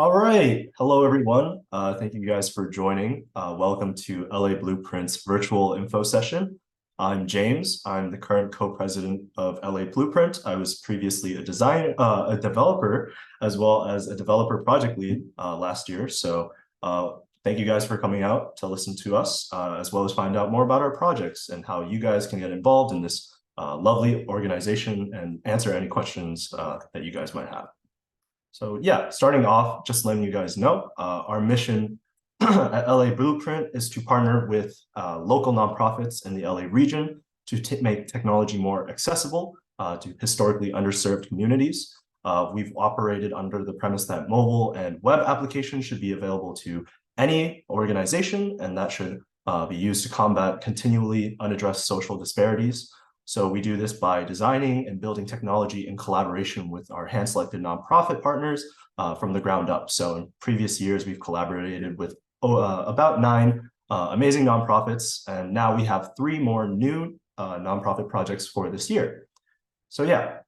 All right. Hello, everyone. Thank you guys for joining. Welcome to LA Blueprint's virtual info session. I'm James. I'm the current co-president of LA Blueprint. I was previously a developer, as well as a developer project lead last year. So thank you guys for coming out to listen to us, as well as find out more about our projects and how you guys can get involved in this lovely organization and answer any questions that you guys might have. So yeah, starting off, just letting you guys know, our mission at LA Blueprint is to partner with local nonprofits in the LA region to make technology more accessible to historically underserved communities. We've operated under the premise that mobile and web applications should be available to any organization, and that should be used to combat continually unaddressed social disparities. So we do this by designing and building technology in collaboration with our hand-selected nonprofit partners from the ground up. So in previous years, we've collaborated with about 9 amazing nonprofits, and now we have 3 more new nonprofit projects for this year. So yeah,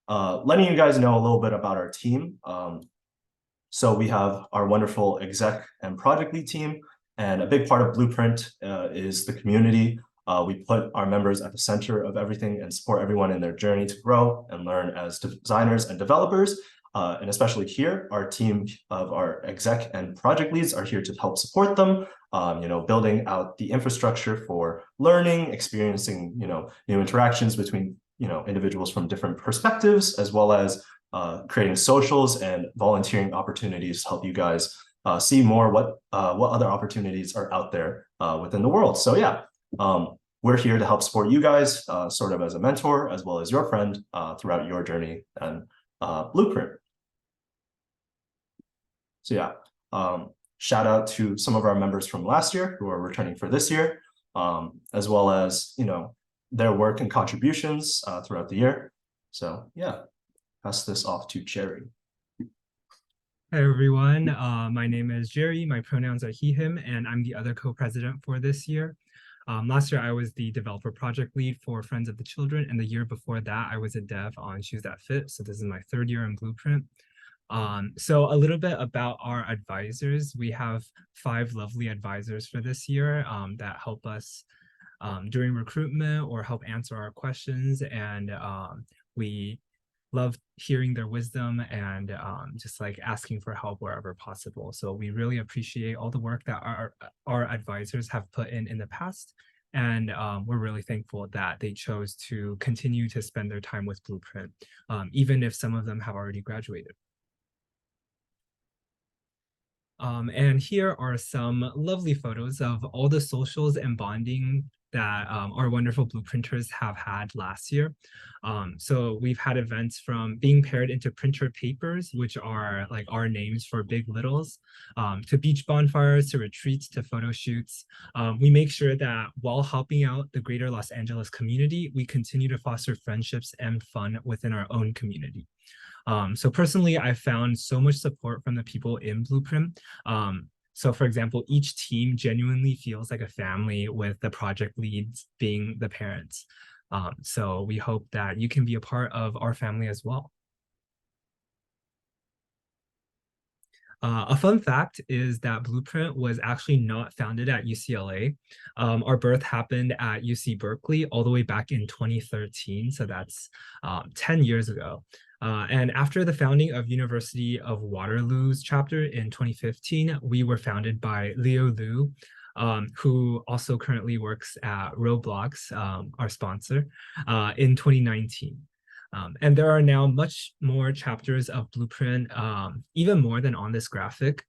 letting you guys know a little bit about our team. So we have our wonderful exec and project lead team, and a big part of Blueprint is the community. We put our members at the center of everything and support everyone in their journey to grow and learn as designers and developers. And especially here, our team of our exec and project leads are here to help support them, building out the infrastructure for learning, experiencing, new interactions between, individuals from different perspectives, as well as creating socials and volunteering opportunities to help you guys see more what other opportunities are out there within the world. So yeah. We're here to help support you guys sort of as a mentor, as well as your friend throughout your journey and Blueprint. So yeah, shout out to some of our members from last year who are returning for this year, as well as, their work and contributions throughout the year. So yeah, pass this off to Jerry. Hi, everyone. My name is Jerry. My pronouns are he, him, and I'm the other co-president for this year. Last year, I was the developer project lead for Friends of the Children, and the year before that, I was a dev on Shoes That Fit. So this is my 3rd year in Blueprint. So a little bit about our advisors. We have 5 lovely advisors for this year that help us during recruitment or help answer our questions. And we love hearing their wisdom and just like asking for help wherever possible. So we really appreciate all the work that our advisors have put in the past. And we're really thankful that they chose to continue to spend their time with Blueprint, even if some of them have already graduated. And here are some lovely photos of all the socials and bonding that our wonderful Blueprinters have had last year. So we've had events from being paired into printer papers, which are like our names for big littles, to beach bonfires, to retreats, to photo shoots. We make sure that while helping out the greater Los Angeles community, we continue to foster friendships and fun within our own community. So personally, I found so much support from the people in Blueprint. So for example, each team genuinely feels like a family, with the project leads being the parents. So we hope that you can be a part of our family as well. A fun fact is that Blueprint was actually not founded at UCLA. Our birth happened at UC Berkeley all the way back in 2013. So that's 10 years ago. And after the founding of University of Waterloo's chapter in 2015, we were founded by Leo Liu, who also currently works at Roblox, our sponsor, in 2019. And there are now much more chapters of Blueprint, even more than on this graphic.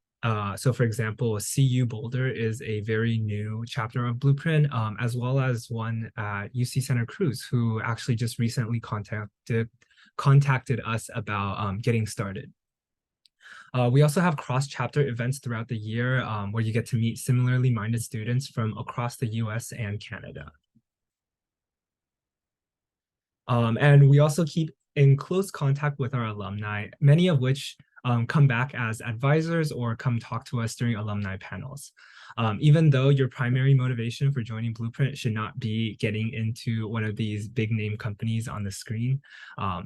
So for example, CU Boulder is a very new chapter of Blueprint, as well as one at UC Santa Cruz, who actually just recently contacted us about getting started. We also have cross-chapter events throughout the year where you get to meet similarly minded students from across the US and Canada. And we also keep in close contact with our alumni, many of which come back as advisors or come talk to us during alumni panels. Even though your primary motivation for joining Blueprint should not be getting into one of these big name companies on the screen,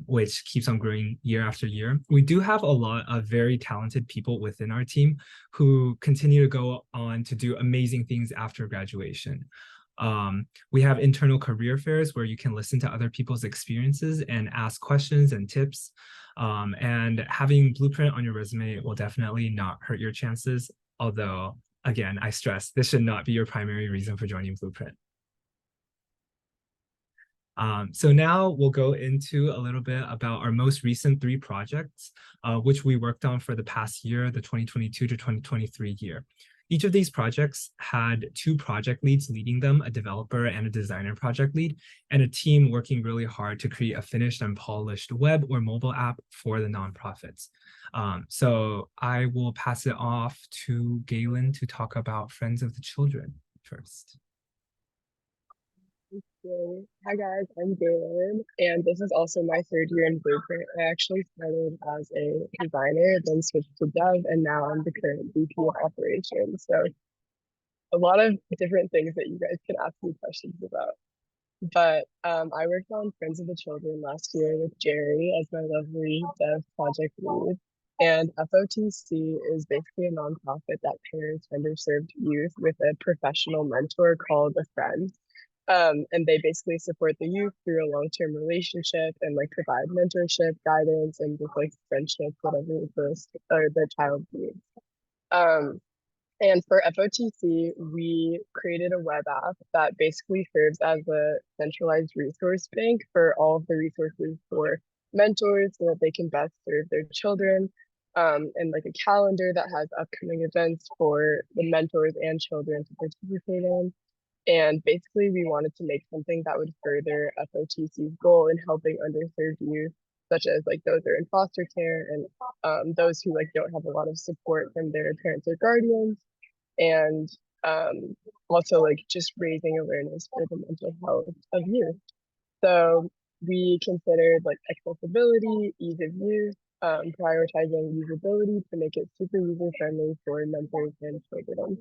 which keeps on growing year after year, we do have a lot of very talented people within our team who continue to go on to do amazing things after graduation. We have internal career fairs where you can listen to other people's experiences and ask questions and tips. And having Blueprint on your resume will definitely not hurt your chances. Although, again, I stress this should not be your primary reason for joining Blueprint. So now we'll go into a little bit about our most recent 3 projects, which we worked on for the past year, the 2022 to 2023 year. Each of these projects had 2 project leads leading them, a developer and a designer project lead, and a team working really hard to create a finished and polished web or mobile app for the nonprofits. So I will pass it off to Galen to talk about Friends of the Children first. Hi guys, I'm Galen, and this is also my 3rd year in Blueprint. I actually started as a designer, then switched to dev, and now I'm the current VP of operations. So a lot of different things that you guys can ask me questions about. But I worked on Friends of the Children last year with Jerry as my lovely dev project lead. And FOTC is basically a nonprofit that pairs underserved youth with a professional mentor called a friend. And they basically support the youth through a long-term relationship and like provide mentorship, guidance, and just like friendship, whatever the child needs. And for FOTC, we created a web app that basically serves as a centralized resource bank for all of the resources for mentors so that they can best serve their children. And like a calendar that has upcoming events for the mentors and children to participate in. And basically, we wanted to make something that would further FOTC's goal in helping underserved youth, such as like those that are in foster care and those who like don't have a lot of support from their parents or guardians, and also like just raising awareness for the mental health of youth. So we considered like accessibility, ease of use, prioritizing usability to make it super user friendly for mentors and children.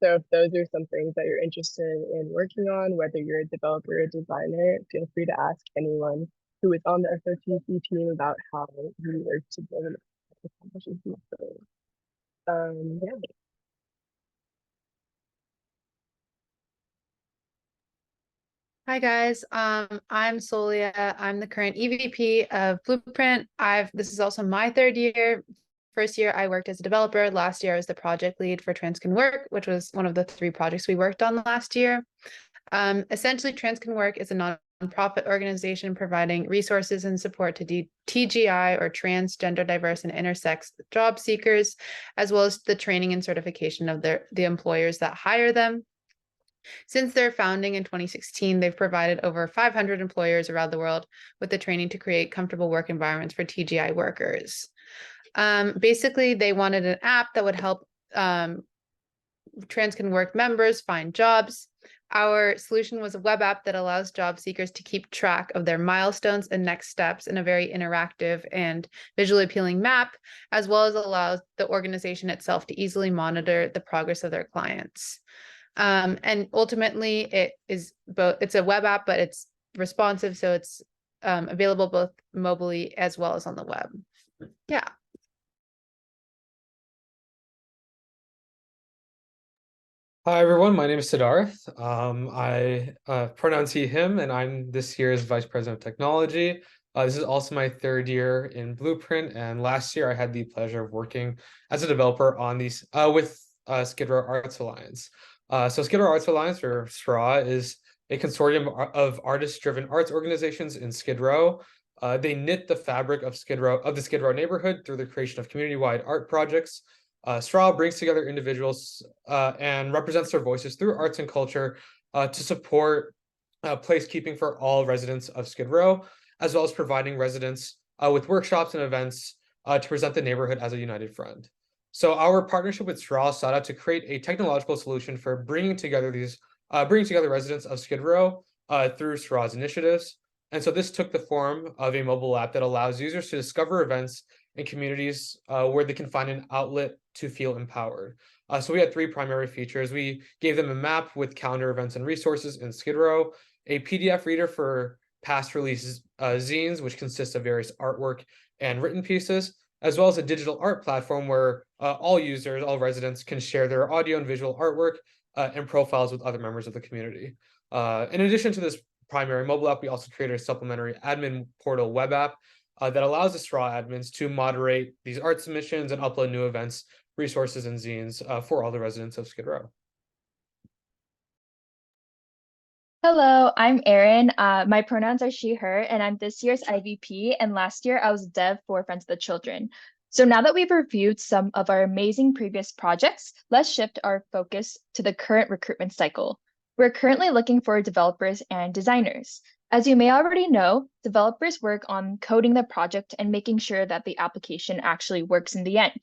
So if those are some things that you're interested in working on, whether you're a developer or a designer, feel free to ask anyone who is on the FOTC team about how we work together to accomplish these goals. Yeah. Hi guys, I'm Solia. I'm the current EVP of Blueprint. This is also my 3rd year. First year I worked as a developer. Last year I was the project lead for Trans Can Work, which was one of the 3 projects we worked on last year. Essentially, Trans Can Work is a nonprofit organization providing resources and support to TGI or transgender, diverse, and intersex job seekers, as well as the training and certification of the employers that hire them. Since their founding in 2016, they've provided over 500 employers around the world with the training to create comfortable work environments for TGI workers. Basically, they wanted an app that would help Trans Can Work members find jobs. Our solution was a web app that allows job seekers to keep track of their milestones and next steps in a very interactive and visually appealing map, as well as allows the organization itself to easily monitor the progress of their clients. And ultimately, it's a web app, but it's responsive, so it's available both mobily as well as on the web. Yeah. Hi everyone, my name is Siddharth. I pronounce he, him, and I'm this year's Vice President of Technology. This is also my 3rd year in Blueprint, and last year I had the pleasure of working as a developer on these with Skid Row Arts Alliance. So Skid Row Arts Alliance, or SRA, is a consortium of artist-driven arts organizations in Skid Row. They knit the fabric of the Skid Row neighborhood through the creation of community-wide art projects. SRA brings together individuals and represents their voices through arts and culture to support placekeeping for all residents of Skid Row, as well as providing residents with workshops and events to present the neighborhood as a united front. So our partnership with SRA sought out to create a technological solution for bringing together residents of Skid Row through SRA's initiatives. And so this took the form of a mobile app that allows users to discover events in communities where they can find an outlet to feel empowered. So we had three primary features. We gave them a map with calendar events and resources in Skid Row, a PDF reader for past release zines, which consists of various artwork and written pieces, as well as a digital art platform where all users, all residents can share their audio and visual artwork and profiles with other members of the community. In addition to this primary mobile app, we also created a supplementary admin portal web app that allows the straw admins to moderate these art submissions and upload new events, resources, and zines for all the residents of Skid Row. Hello, I'm Erin. My pronouns are she, her, and I'm this year's IVP. And last year I was dev for Friends of the Children. So now that we've reviewed some of our amazing previous projects, let's shift our focus to the current recruitment cycle. We're currently looking for developers and designers. As you may already know, developers work on coding the project and making sure that the application actually works in the end.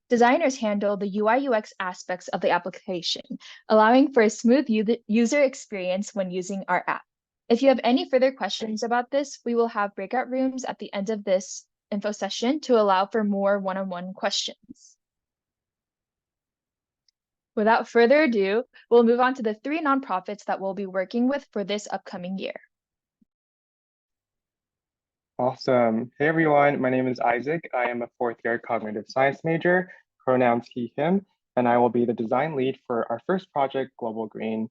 Designers handle the UI/UX aspects of the application, allowing for a smooth user experience when using our app. If you have any further questions about this, we will have breakout rooms at the end of this info session to allow for more one-on-one questions. Without further ado, we'll move on to the three nonprofits that we'll be working with for this upcoming year. Awesome. Hey everyone, my name is Isaac. I am a fourth year cognitive science major, pronouns he, him, and I will be the design lead for our first project, Global Green.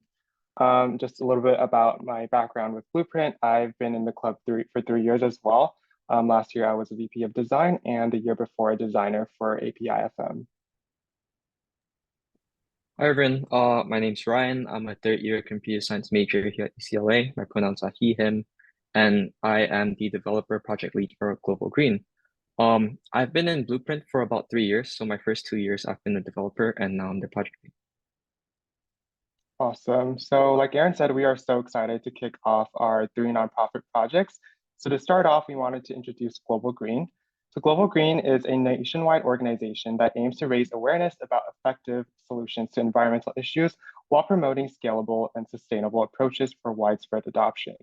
Just a little bit about my background with Blueprint. I've been in the club for 3 years as well. Last year I was a VP of design and the year before a designer for APIFM. Hi everyone, my name's Ryan. I'm a third year computer science major here at UCLA. My pronouns are he, him, and I am the developer project lead for Global Green. I've been in Blueprint for about 3 years. So my first 2 years I've been a developer and now I'm the project lead. Awesome. So like Aaron said, we are so excited to kick off our 3 nonprofit projects. So to start off, we wanted to introduce Global Green. So Global Green is a nationwide organization that aims to raise awareness about effective solutions to environmental issues while promoting scalable and sustainable approaches for widespread adoption.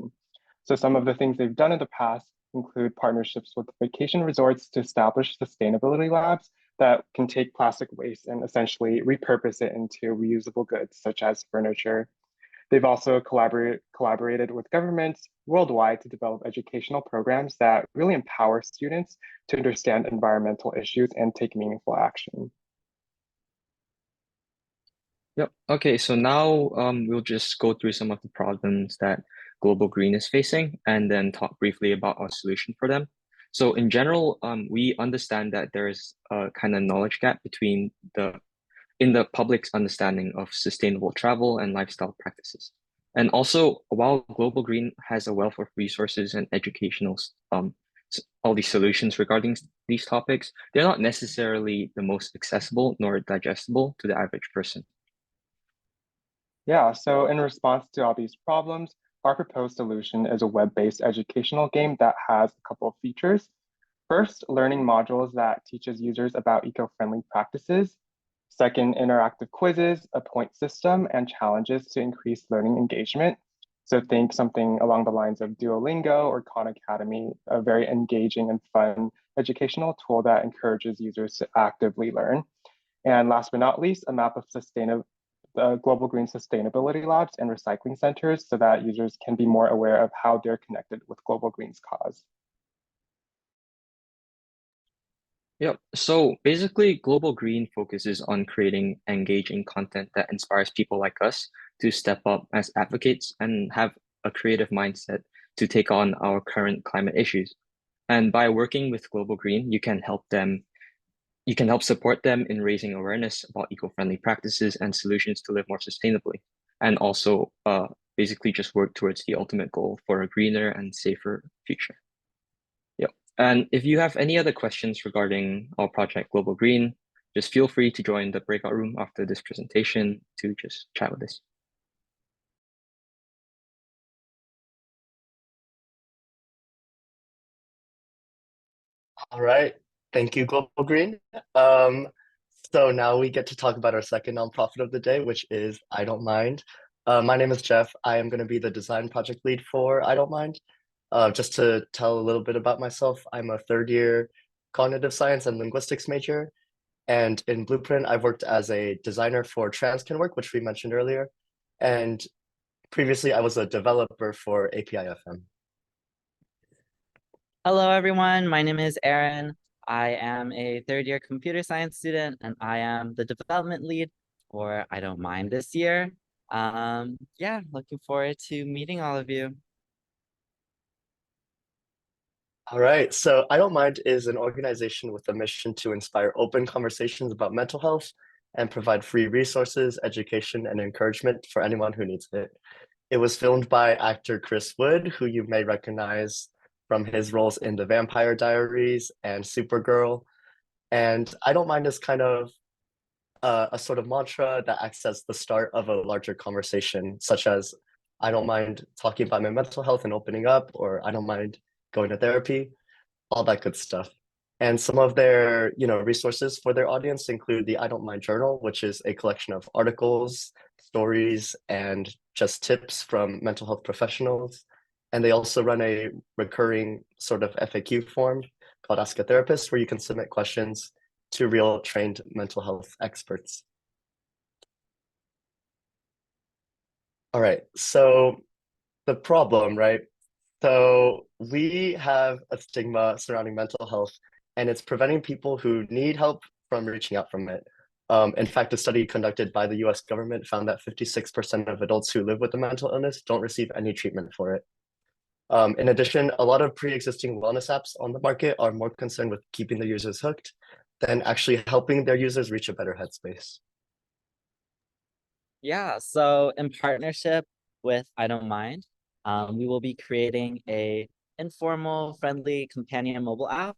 So some of the things they've done in the past include partnerships with vacation resorts to establish sustainability labs that can take plastic waste and essentially repurpose it into reusable goods, such as furniture. They've also collaborated with governments worldwide to develop educational programs that really empower students to understand environmental issues and take meaningful action. Yep. Okay, so now we'll just go through some of the problems that Global Green is facing and then talk briefly about our solution for them. So in general, we understand that there is a kind of knowledge gap in the public's understanding of sustainable travel and lifestyle practices. And also, while Global Green has a wealth of resources and educational, all these solutions regarding these topics, they're not necessarily the most accessible nor digestible to the average person. Yeah, so in response to all these problems, our proposed solution is a web-based educational game that has a couple of features. First, learning modules that teaches users about eco-friendly practices. Second, interactive quizzes, a point system, and challenges to increase learning engagement. So think something along the lines of Duolingo or Khan Academy, a very engaging and fun educational tool that encourages users to actively learn. And last but not least, a map of the Global Green sustainability labs and recycling centers so that users can be more aware of how they're connected with Global Green's cause. Yep. So basically, Global Green focuses on creating engaging content that inspires people like us to step up as advocates and have a creative mindset to take on our current climate issues. And by working with Global Green, you can help support them in raising awareness about eco-friendly practices and solutions to live more sustainably, and also basically just work towards the ultimate goal for a greener and safer future. Yep. And if you have any other questions regarding our project Global Green, just feel free to join the breakout room after this presentation to just chat with us. All right. Thank you, Global Green. So now we get to talk about our second nonprofit of the day, which is I Don't Mind. My name is Jeff. I am going to be the design project lead for I Don't Mind. Just to tell a little bit about myself, I'm a third year cognitive science and linguistics major. And in Blueprint, I've worked as a designer for Transcan work, which we mentioned earlier. And previously, I was a developer for API-FM. Hello, everyone. My name is Aaron. I am a third-year computer science student, and I am the development lead for I Don't Mind this year. Yeah, looking forward to meeting all of you. All right, so I Don't Mind is an organization with a mission to inspire open conversations about mental health and provide free resources, education, and encouragement for anyone who needs it. It was filmed by actor Chris Wood, who you may recognize from his roles in The Vampire Diaries and Supergirl. And I Don't Mind is kind of a sort of mantra that acts as the start of a larger conversation, such as I don't mind talking about my mental health and opening up, or I don't mind going to therapy, all that good stuff. And some of their, resources for their audience include the I Don't Mind Journal, which is a collection of articles, stories, and just tips from mental health professionals. And they also run a recurring sort of FAQ form called Ask a Therapist, where you can submit questions to real trained mental health experts. All right, so the problem, right? So we have a stigma surrounding mental health, and it's preventing people who need help from reaching out from it. In fact, a study conducted by the US government found that 56% of adults who live with a mental illness don't receive any treatment for it. In addition, a lot of pre-existing wellness apps on the market are more concerned with keeping the users hooked than actually helping their users reach a better headspace. Yeah, so in partnership with I Don't Mind, we will be creating a informal, friendly companion mobile app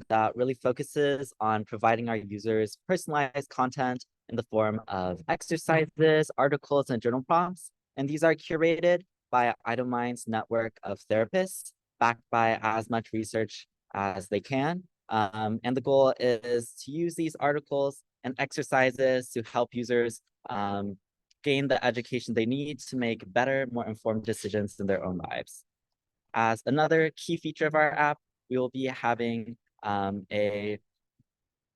that really focuses on providing our users personalized content in the form of exercises, articles, and journal prompts. And these are curated by I Don't Mind's network of therapists, backed by as much research as they can. And the goal is to use these articles and exercises to help users gain the education they need to make better, more informed decisions in their own lives. As another key feature of our app, we will be having a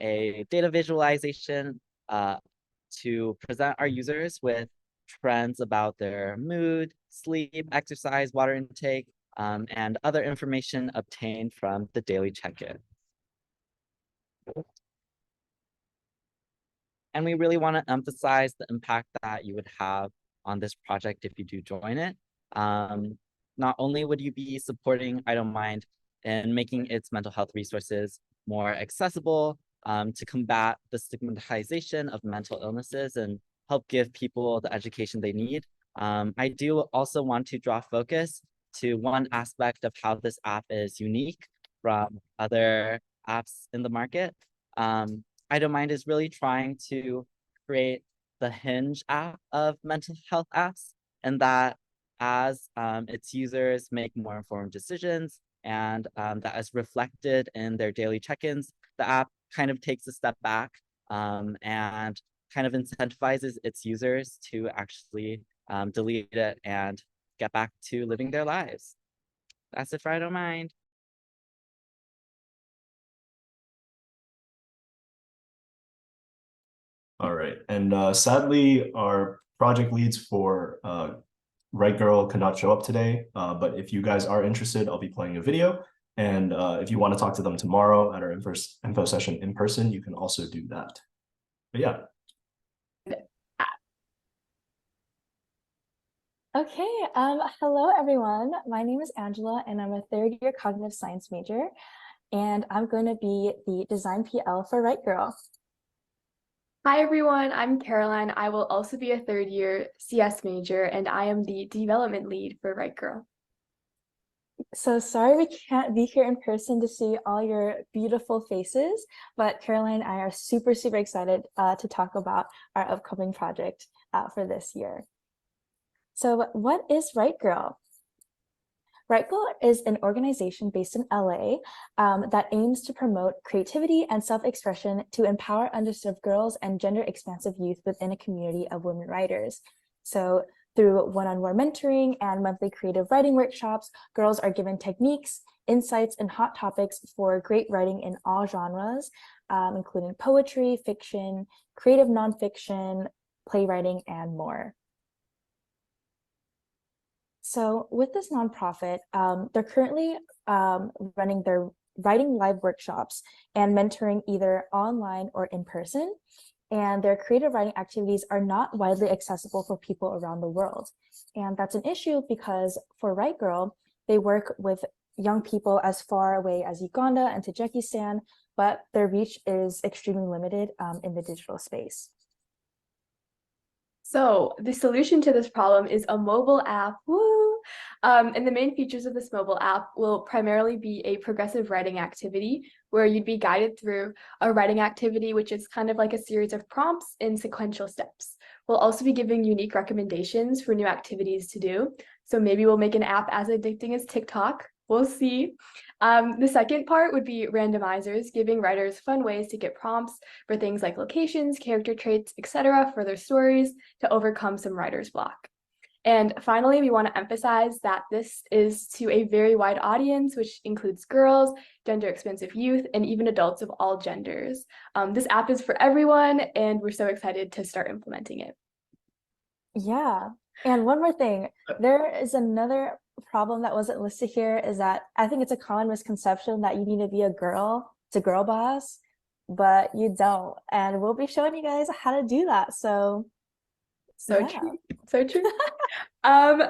data visualization to present our users with trends about their mood, sleep, exercise, water intake, and other information obtained from the daily check-in. And we really want to emphasize the impact that you would have on this project if you do join it. Not only would you be supporting I Don't Mind in making its mental health resources more accessible to combat the stigmatization of mental illnesses and help give people the education they need, I do also want to draw focus to one aspect of how this app is unique from other apps in the market. I Don't Mind is really trying to create the Hinge app of mental health apps, and that as its users make more informed decisions and that is reflected in their daily check-ins, the app kind of takes a step back and kind of incentivizes its users to actually delete it and get back to living their lives. That's it for I Don't Mind. All right, and sadly, our project leads for Right Girl cannot show up today, but if you guys are interested, I'll be playing a video, and if you want to talk to them tomorrow at our info session in person, you can also do that. But yeah. Okay, hello everyone. My name is Angela and I'm a third-year cognitive science major, and I'm going to be the design PL for Right Girl. Hi everyone, I'm Caroline. I will also be a third-year CS major, and I am the development lead for Right Girl. So sorry we can't be here in person to see all your beautiful faces, but Caroline and I are super excited to talk about our upcoming project for this year. So what is Right Girl? Right Girl is an organization based in LA that aims to promote creativity and self-expression to empower underserved girls and gender-expansive youth within a community of women writers. So through one-on-one mentoring and monthly creative writing workshops, girls are given techniques insights and hot topics for great writing in all genres, including poetry, fiction, creative nonfiction, playwriting, and more. So with this nonprofit, they're currently running their writing live workshops and mentoring either online or in person. And their creative writing activities are not widely accessible for people around the world. And that's an issue because for Write Girl, they work with young people as far away as Uganda and Tajikistan, but their reach is extremely limited in the digital space. So the solution to this problem is a mobile app. Woo! And the main features of this mobile app will primarily be a progressive writing activity where you'd be guided through a writing activity, which is kind of like a series of prompts in sequential steps. We'll also be giving unique recommendations for new activities to do. So maybe we'll make an app as addicting as TikTok. We'll see. The second part would be randomizers, giving writers fun ways to get prompts for things like locations, character traits, etc. for their stories to overcome some writer's block. And finally, we want to emphasize that this is to a very wide audience, which includes girls, gender-expansive youth, and even adults of all genders. This app is for everyone, and we're so excited to start implementing it. Yeah, and one more thing, there is another problem that wasn't listed here is that I think it's a common misconception that you need to be a girl to girl boss, but you don't. And we'll be showing you guys how to do that. So True. So true.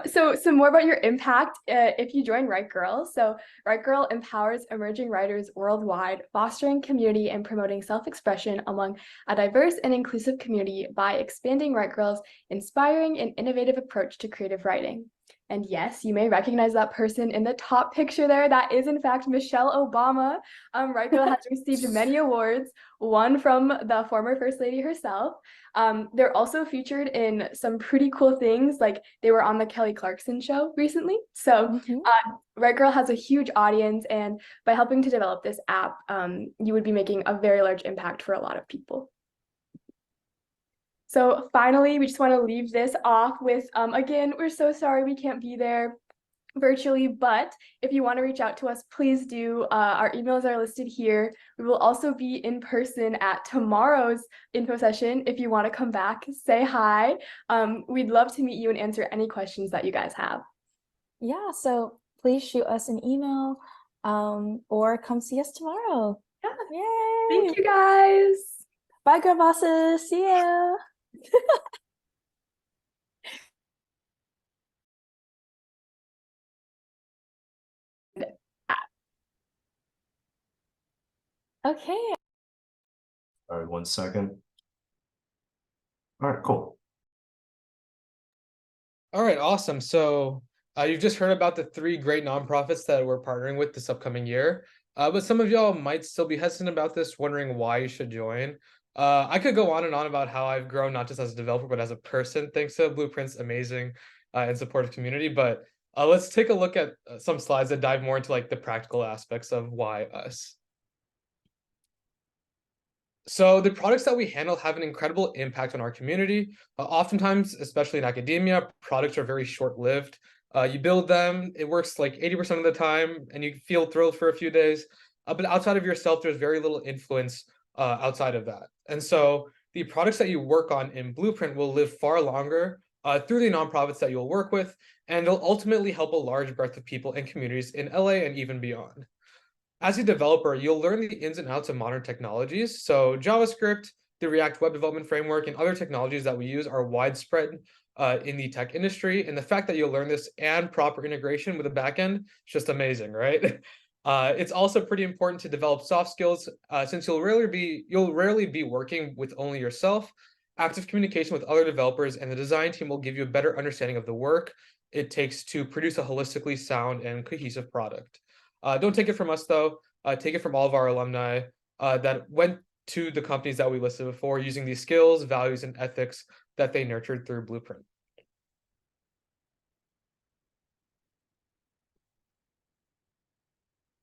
So some more about your impact if you join Write Girl. So Write Girl empowers emerging writers worldwide, fostering community and promoting self-expression among a diverse and inclusive community by expanding Write Girl's inspiring and innovative approach to creative writing. And yes, you may recognize that person in the top picture there. That is, in fact, Michelle Obama. Write Girl has received many awards, one from the former First Lady herself. They're also featured in some pretty cool things, like they were on the Kelly Clarkson show recently. So Write Girl has a huge audience, and by helping to develop this app, you would be making a very large impact for a lot of people. So finally, we just want to leave this off with, again, we're so sorry we can't be there virtually, but if you want to reach out to us, please do. Our emails are listed here. We will also be in person at tomorrow's info session. If you want to come back, say hi. We'd love to meet you and answer any questions that you guys have. Yeah, so please shoot us an email or come see us tomorrow. Yeah. Yay! Thank you guys. Bye, girl bosses. See ya. Okay. All right, 1 second. All right, cool. All right, awesome. So you've just heard about the 3 great nonprofits that we're partnering with this upcoming year. But some of y'all might still be hesitant about this, wondering why you should join. I could go on and on about how I've grown not just as a developer, but as a person, thanks to Blueprint's amazing and supportive community. But let's take a look at some slides that dive more into like the practical aspects of why us. So the products that we handle have an incredible impact on our community. Oftentimes, especially in academia, products are very short-lived. You build them, it works like 80% of the time, and you feel thrilled for a few days. But outside of yourself, there's very little influence outside of that. And so the products that you work on in Blueprint will live far longer through the nonprofits that you'll work with, and they'll ultimately help a large breadth of people and communities in LA and even beyond. As a developer, you'll learn the ins and outs of modern technologies. So JavaScript, the React web development framework, and other technologies that we use are widespread in the tech industry. And the fact that you'll learn this and proper integration with a backend is just amazing, right? It's also pretty important to develop soft skills since you'll rarely be working with only yourself. Active communication with other developers and the design team will give you a better understanding of the work it takes to produce a holistically sound and cohesive product. Don't take it from us, though. Take it from all of our alumni that went to the companies that we listed before using these skills, values, and ethics that they nurtured through Blueprint.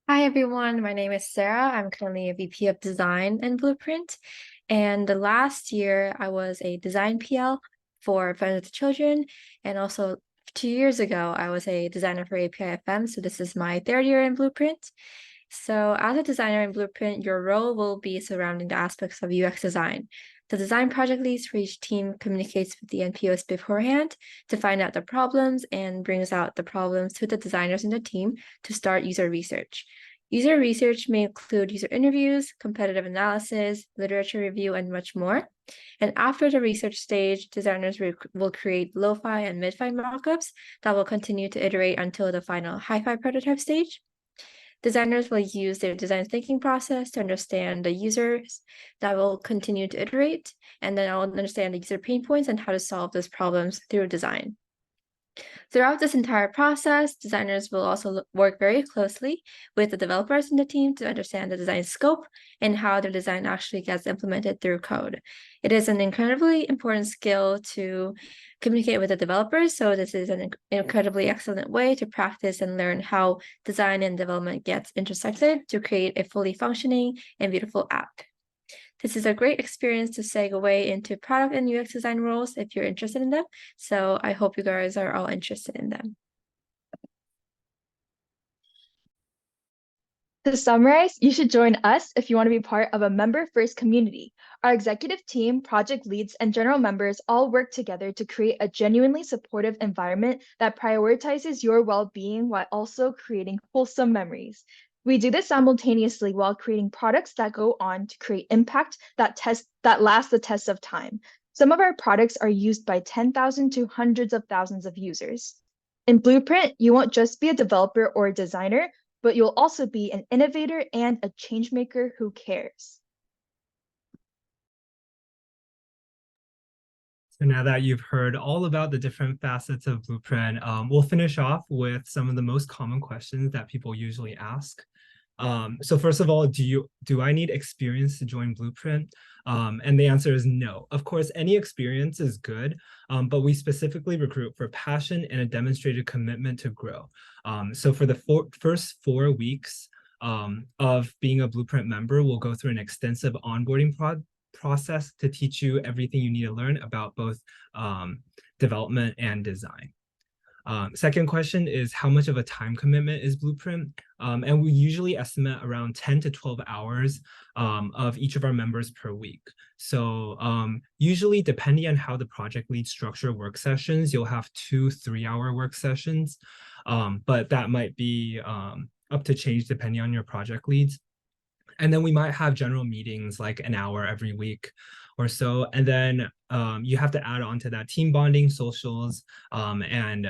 Hi everyone, my name is Sarah. I'm currently a VP of Design in Blueprint. And the last year I was a design PL for Friends with the Children and also 2 years ago, I was a designer for API-FM, so this is my third year in Blueprint. So as a designer in Blueprint, your role will be surrounding the aspects of UX design. The design project leads for each team communicates with the NPOs beforehand to find out the problems and brings out the problems to the designers in the team to start user research. User research may include user interviews, competitive analysis, literature review, and much more. And after the research stage, designers will create lo-fi and mid-fi mockups that will continue to iterate until the final hi-fi prototype stage. Designers will use their design thinking process to understand the users that will continue to iterate, and then I'll understand the user pain points and how to solve those problems through design. Throughout this entire process, designers will also work very closely with the developers in the team to understand the design scope and how their design actually gets implemented through code. It is an incredibly important skill to communicate with the developers, so this is an incredibly excellent way to practice and learn how design and development gets intersected to create a fully functioning and beautiful app. This is a great experience to segue into product and UX design roles if you're interested in them. So I hope you guys are all interested in them. To summarize, you should join us if you want to be part of a member-first community. Our executive team, project leads, and general members all work together to create a genuinely supportive environment that prioritizes your well-being while also creating wholesome memories. We do this simultaneously while creating products that go on to create impact that last the test of time. Some of our products are used by 10,000 to hundreds of thousands of users. In Blueprint, you won't just be a developer or a designer, but you'll also be an innovator and a changemaker who cares. So now that you've heard all about the different facets of Blueprint, we'll finish off with some of the most common questions that people usually ask. So first of all, do I need experience to join Blueprint? And the answer is no. Of course, any experience is good, but we specifically recruit for passion and a demonstrated commitment to grow. So for the first 4 weeks of being a Blueprint member, we'll go through an extensive onboarding process to teach you everything you need to learn about both development and design. Second question is, how much of a time commitment is Blueprint? And we usually estimate around 10 to 12 hours of each of our members per week. So usually, depending on how the project leads structure work sessions, you'll have 2 3-hour work sessions, but that might be up to change depending on your project leads. And then we might have general meetings like an hour every week or so. And then you have to add on to that team bonding, socials, and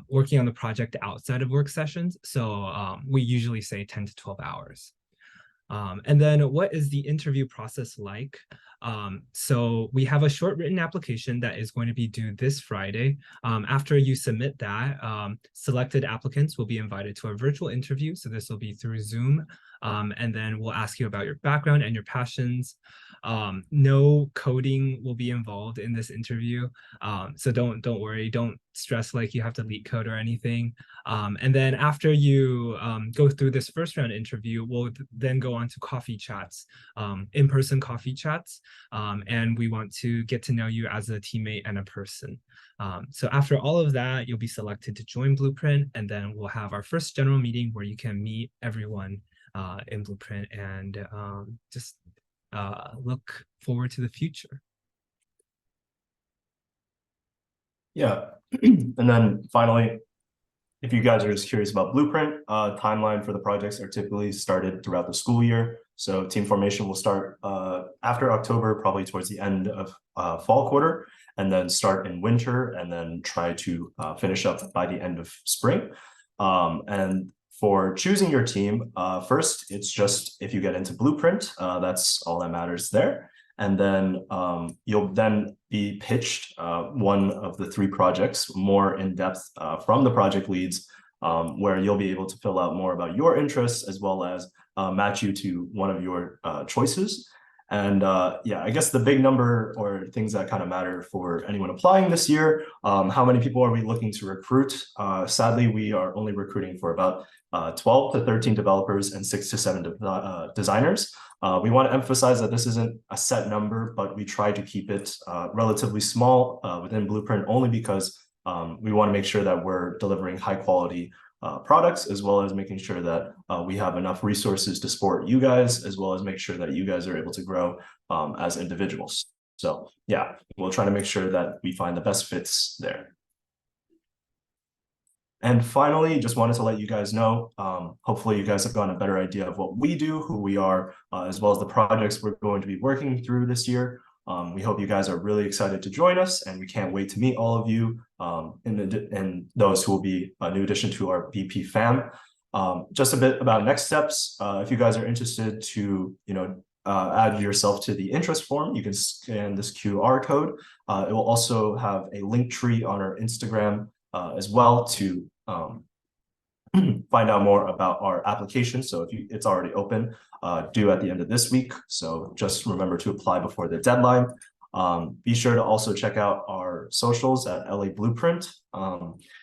working on the project outside of work sessions. So we usually say 10 to 12 hours. And then what is the interview process like? So we have a short written application that is going to be due this Friday. After you submit that, selected applicants will be invited to a virtual interview. So this will be through Zoom. And then we'll ask you about your background and your passions. No coding will be involved in this interview. So don't worry, don't stress like you have to leak code or anything. And then after you go through this first round interview, we'll then go on to coffee chats, in-person coffee chats. And we want to get to know you as a teammate and a person. So after all of that, you'll be selected to join Blueprint, and then we'll have our first general meeting where you can meet everyone in Blueprint and just look forward to the future. Yeah, and then finally, if you guys are just curious about Blueprint, timeline for the projects are typically started throughout the school year. So team formation will start after October, probably towards the end of fall quarter, and then start in winter, and then try to finish up by the end of spring. And for choosing your team, first, it's just if you get into Blueprint, that's all that matters there. And then you'll then be pitched one of the 3 projects more in depth from the project leads, where you'll be able to fill out more about your interests as well as match you to one of your choices. And yeah, I guess the big number or things that kind of matter for anyone applying this year, how many people are we looking to recruit? Sadly, we are only recruiting for about 12 to 13 developers and 6 to 7 designers. We want to emphasize that this isn't a set number, but we try to keep it relatively small within Blueprint only because we want to make sure that we're delivering high quality products, as well as making sure that we have enough resources to support you guys, as well as make sure that you guys are able to grow as individuals. So yeah, we'll try to make sure that we find the best fits there. And finally, just wanted to let you guys know, hopefully you guys have gotten a better idea of what we do, who we are, as well as the projects we're going to be working through this year. We hope you guys are really excited to join us, and we can't wait to meet all of you and those who will be a new addition to our BP fam. Just a bit about next steps. If you guys are interested to, add yourself to the interest form, you can scan this QR code. It will also have a link tree on our Instagram as well to find out more about our application. So if it's already open, due at the end of this week. So just remember to apply before the deadline. Be sure to also check out our socials at LA Blueprint.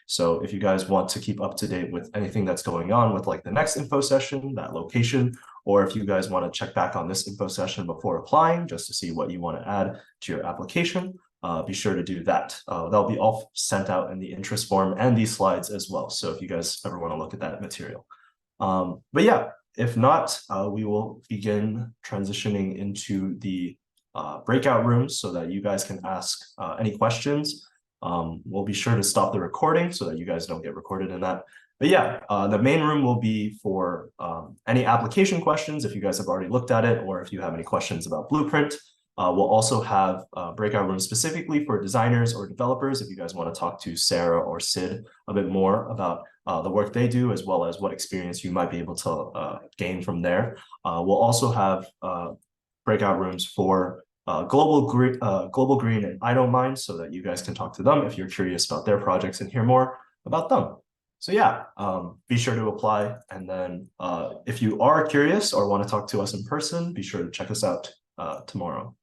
So if you guys want to keep up to date with anything that's going on with like the next info session, that location, or if you guys want to check back on this info session before applying, just to see what you want to add to your application, be sure to do that. That'll be all sent out in the interest form and these slides as well. So if you guys ever want to look at that material. But yeah, if not, we will begin transitioning into the breakout rooms so that you guys can ask any questions. We'll be sure to stop the recording so that you guys don't get recorded in that. But yeah, the main room will be for any application questions if you guys have already looked at it, or if you have any questions about Blueprint. We'll also have breakout rooms specifically for designers or developers if you guys want to talk to Sarah or Sid a bit more about the work they do, as well as what experience you might be able to gain from there. We'll also have breakout rooms for Global Green and I Don't Mind, so that you guys can talk to them if you're curious about their projects and hear more about them. So yeah, be sure to apply. And then if you are curious or want to talk to us in person, be sure to check us out tomorrow.